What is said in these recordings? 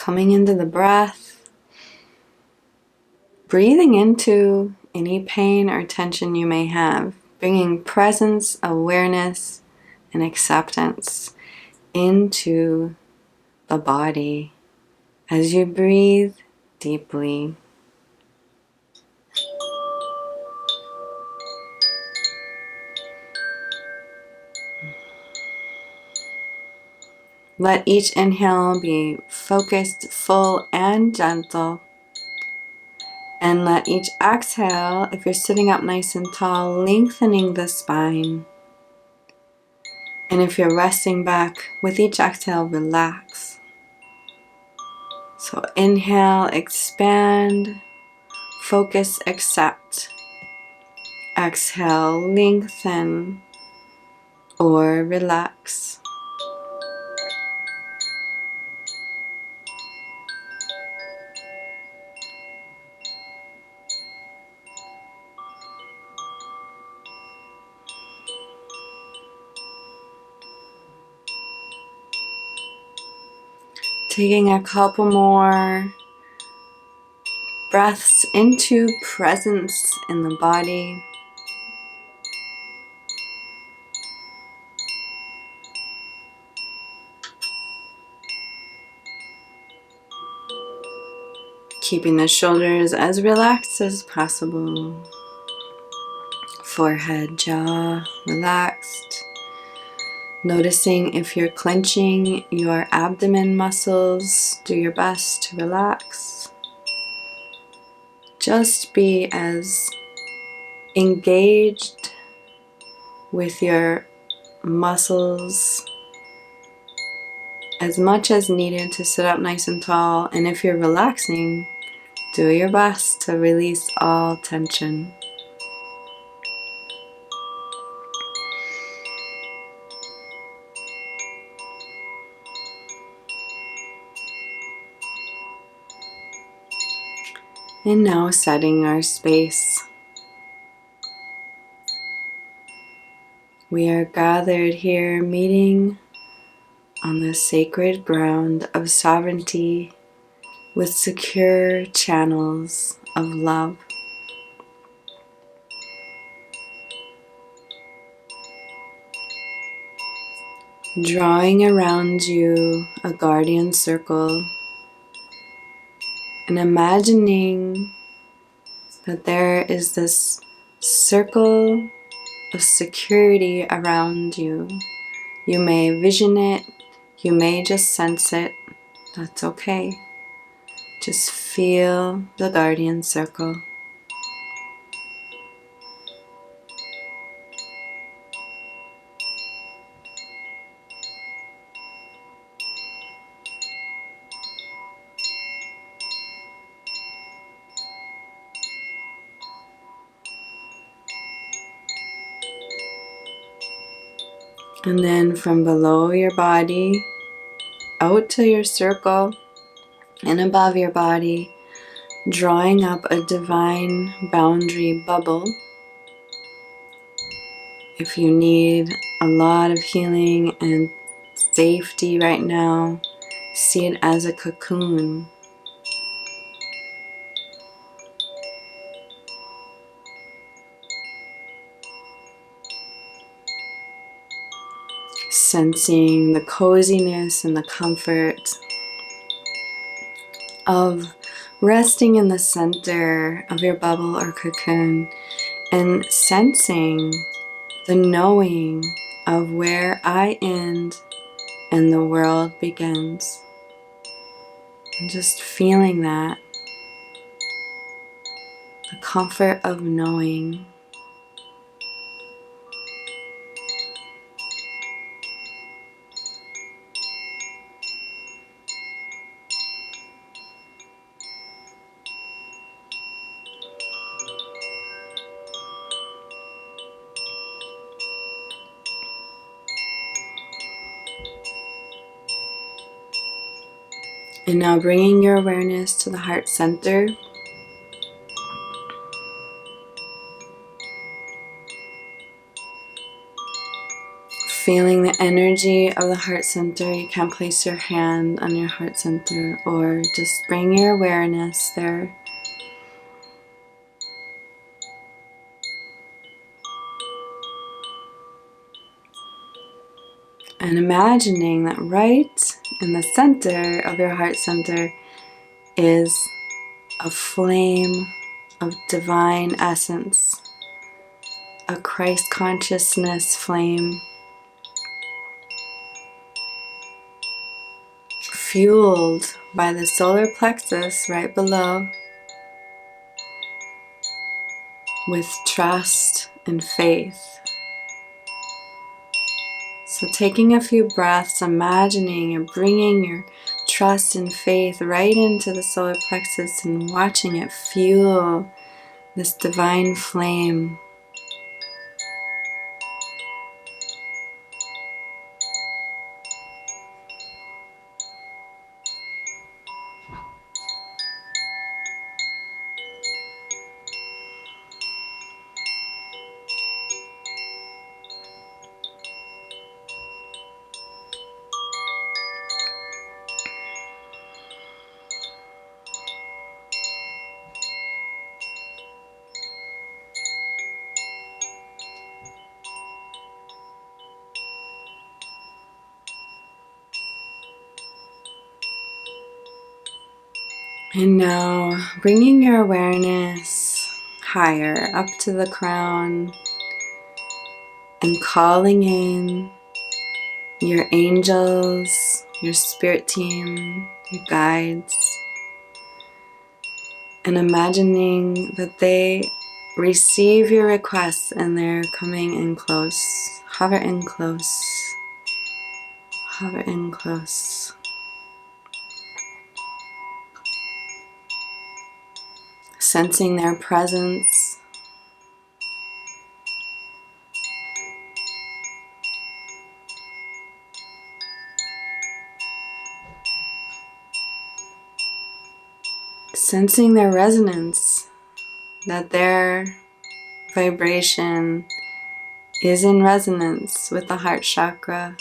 coming into the breath, breathing into any pain or tension you may have, bringing presence, awareness, and acceptance into the body as you breathe deeply. Let each inhale be focused, full, and gentle. And let each exhale, if you're sitting up nice and tall, lengthening the spine. And if you're resting back, with each exhale, relax. So inhale, expand, focus, accept. Exhale, lengthen or relax. Taking a couple more breaths into presence in the body. Keeping the shoulders as relaxed as possible. Forehead, jaw relaxed. Noticing if you're clenching your abdomen muscles, do your best to relax. Just be as engaged with your muscles as much as needed to sit up nice and tall. And if you're relaxing, do your best to release all tension. And now setting our space. We are gathered here meeting on the sacred ground of sovereignty with secure channels of love. Drawing around you a guardian circle and imagining that there is this circle of security around you. You may vision it, you may just sense it, that's okay. Just feel the guardian circle. And then from below your body, out to your circle, and above your body, drawing up a divine boundary bubble. If you need a lot of healing and safety right now, see it as a cocoon. Sensing the coziness and the comfort of resting in the center of your bubble or cocoon, and sensing the knowing of where I end and the world begins. And just feeling that, the comfort of knowing. And now bringing your awareness to the heart center. feeling the energy of the heart center. You can place your hand on your heart center or just bring your awareness there. And imagining that right in the center of your heart center is a flame of divine essence, a Christ consciousness flame, fueled by the solar plexus right below with trust and faith. So taking a few breaths, imagining you're bringing your trust and faith right into the solar plexus and watching it fuel this divine flame. And now bringing your awareness higher up to the crown and calling in your angels, your spirit team, your guides, and imagining that they receive your requests and they're coming in close. Hover in close. Hover in close. Sensing their presence. Sensing their resonance, that their vibration is in resonance with the heart chakra.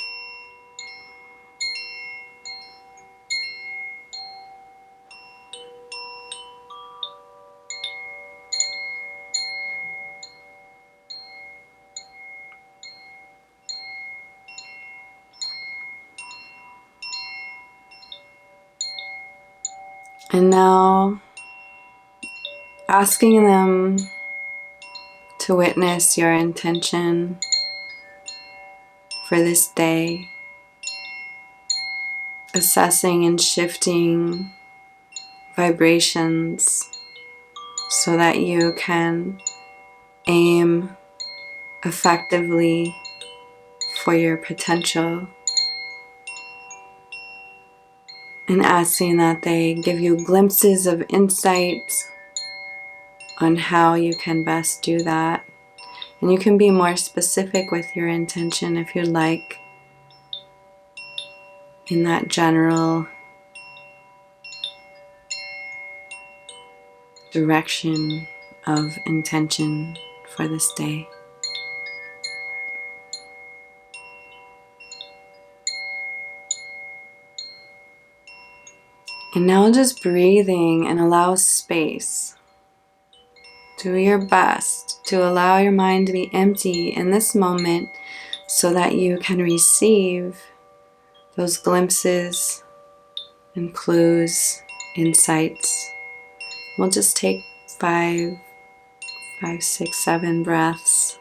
And now asking them to witness your intention for this day, assessing and shifting vibrations so that you can aim effectively for your potential, and asking that they give you glimpses of insight on how you can best do that. And you can be more specific with your intention if you'd like, in that general direction of intention for this day. And now just breathing and allow space. Do your best to allow your mind to be empty in this moment so that you can receive those glimpses and clues, insights. We'll just take 5, 6, 7 breaths,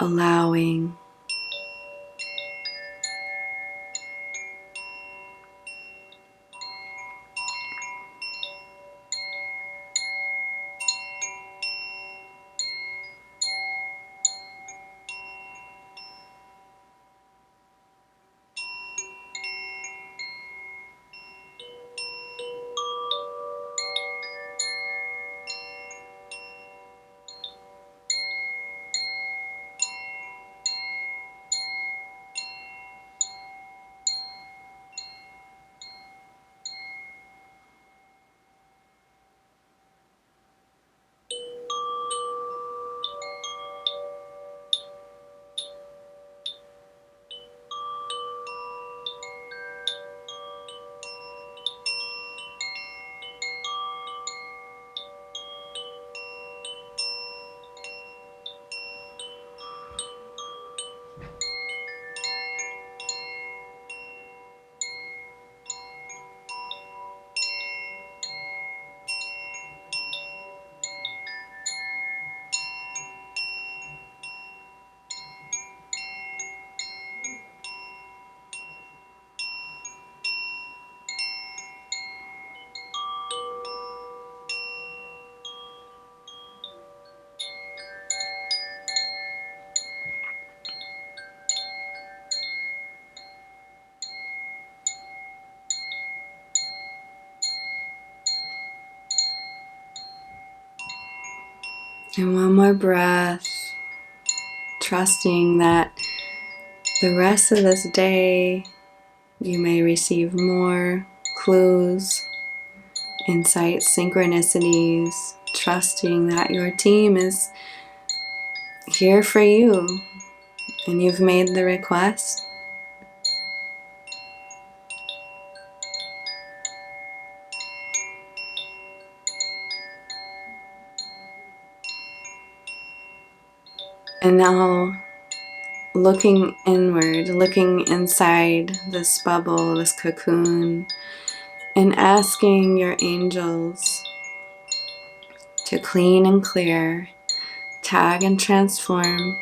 allowing. And one more breath, trusting that the rest of this day you may receive more clues, insights, synchronicities, trusting that your team is here for you and you've made the request. And now looking inward, looking inside this bubble, this cocoon, and asking your angels to clean and clear, tag and transform,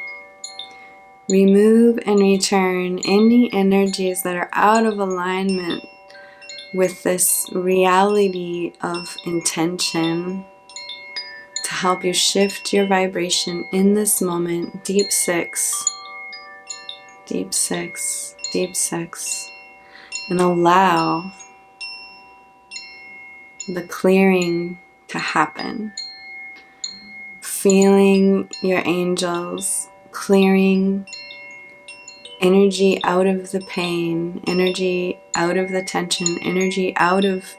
remove and return any energies that are out of alignment with this reality of intention to help you shift your vibration in this moment. Deep six, deep six, deep six, and allow the clearing to happen. Feeling your angels clearing energy out of the pain, energy out of the tension, energy out of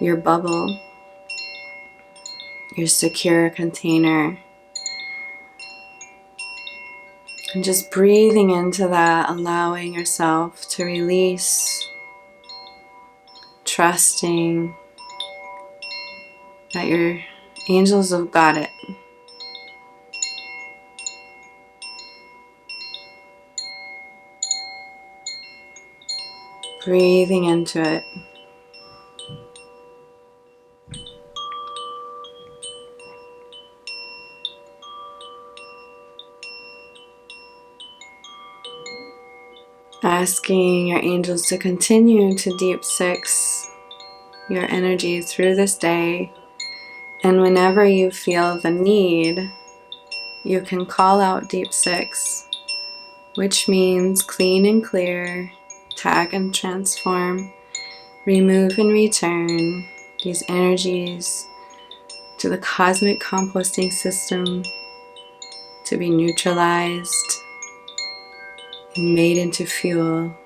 your bubble, your secure container. And just breathing into that, allowing yourself to release, trusting that your angels have got it. Breathing into it. Asking your angels to continue to deep six your energy through this day. And whenever you feel the need, you can call out deep six, which means clean and clear, tag and transform, remove and return these energies to the cosmic composting system to be neutralized and made into fuel.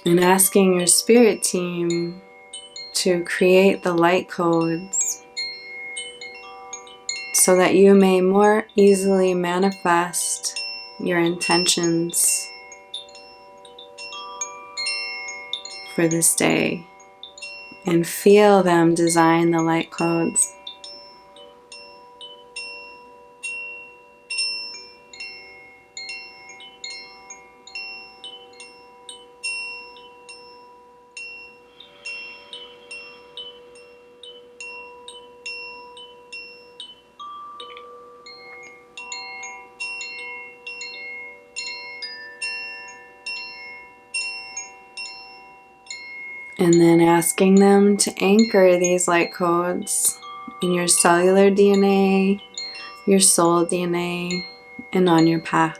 And asking your spirit team to create the light codes so that you may more easily manifest your intentions for this day and feel them design the light codes. And then asking them to anchor these light codes in your cellular DNA, your soul DNA, and on your path.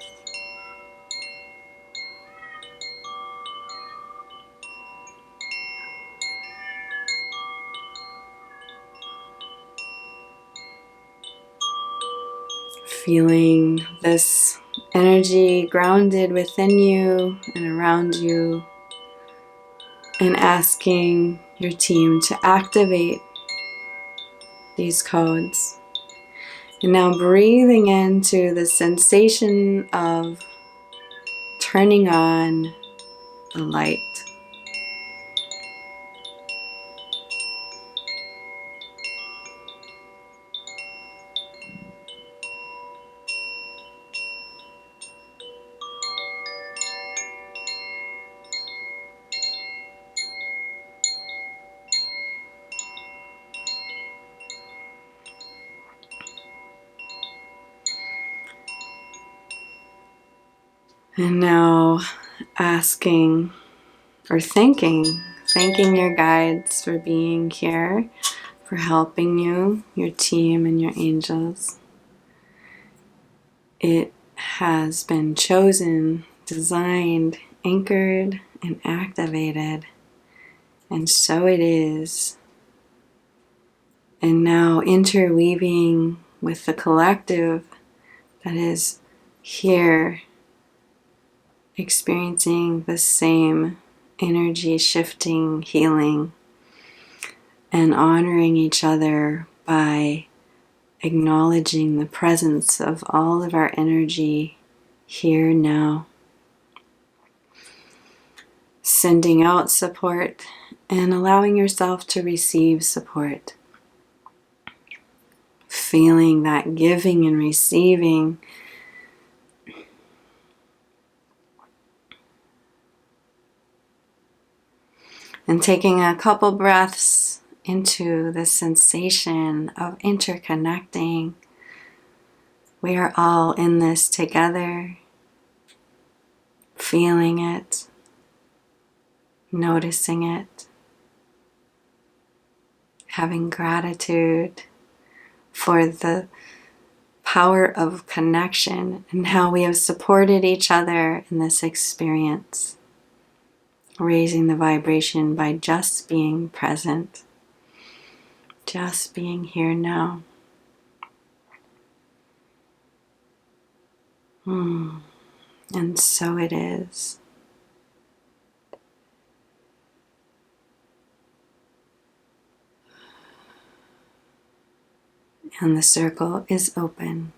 Feeling this energy grounded within you and around you, and asking your team to activate these codes. And now breathing into the sensation of turning on the light. And now asking or thanking your guides for being here, for helping you, your team, and your angels. It has been chosen, designed, anchored, and activated. And so it is. And now interweaving with the collective that is here, experiencing the same energy shifting, healing, and honoring each other by acknowledging the presence of all of our energy here now. Sending out support and allowing yourself to receive support. Feeling that giving and receiving. And taking a couple breaths into the sensation of interconnecting. We are all in this together, feeling it, noticing it, having gratitude for the power of connection and how we have supported each other in this experience, raising the vibration by just being present, just being here now. And so it is. And the circle is open.